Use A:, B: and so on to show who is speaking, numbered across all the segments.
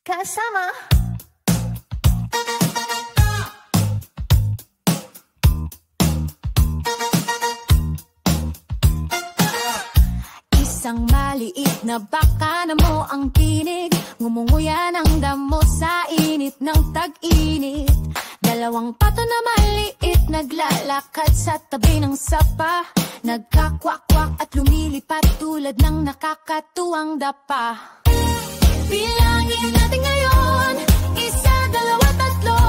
A: kasama. Isang maliit na baka na mo ang tinig, ngumunguya ng damo sa init ng tag-init. Dalawang pato na maliit naglalakad sa tabi ng sapa, nagkakwak-kwak at lumilipat tulad ng nakakatuwang dapa. Bilangin natin ngayon, isa, dalawa, tatlo.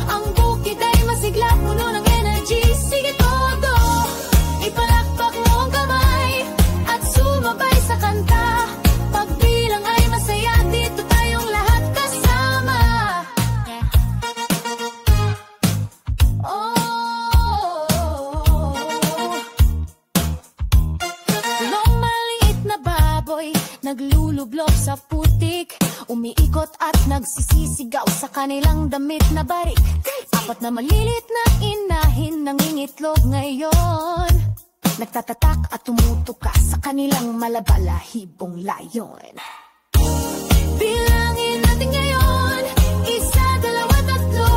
A: Ang bukid ay masigla, puno ng energy. Sige todo, ipalakpak mo ang kamay at sumabay sa kanta. Pagbilang ay masaya, dito tayong lahat kasama. Tulong maliit na baboy, naglulublob sa putik, umiikot at nagsisisigaw sa kanilang damit na barik. Apat na malilit na inahin nangingitlog ngayon, nagtatatak at tumutuka sa kanilang malabalahibong layon. Bilangin natin ngayon, isa, dalawa, tatlo.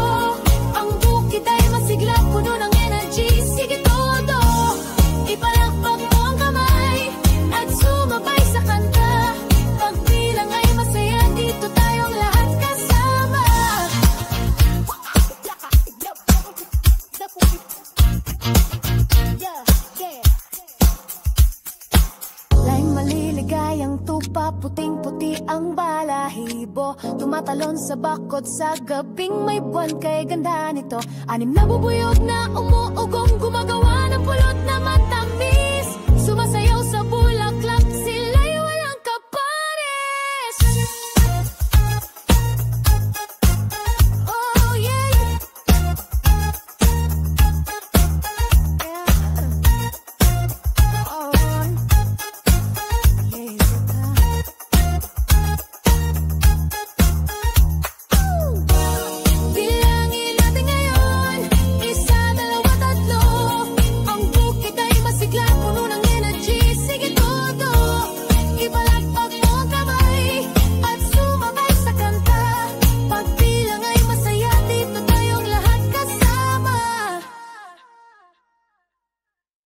A: Ang bukid ay masigla, puno ng energy. Sige todo, ipalakpak mo ang kamay at sumabay sa kanta. Pagbilang ay masaya, dito tayong lahat kasama. Laing maliligayang tupa, puting-puti ang balahibo, tumatalon sa bakod sa gabing may buwan, kay ganda nito. Anim na bubuyog na umuugong, gumagawa ng pulot na matamis.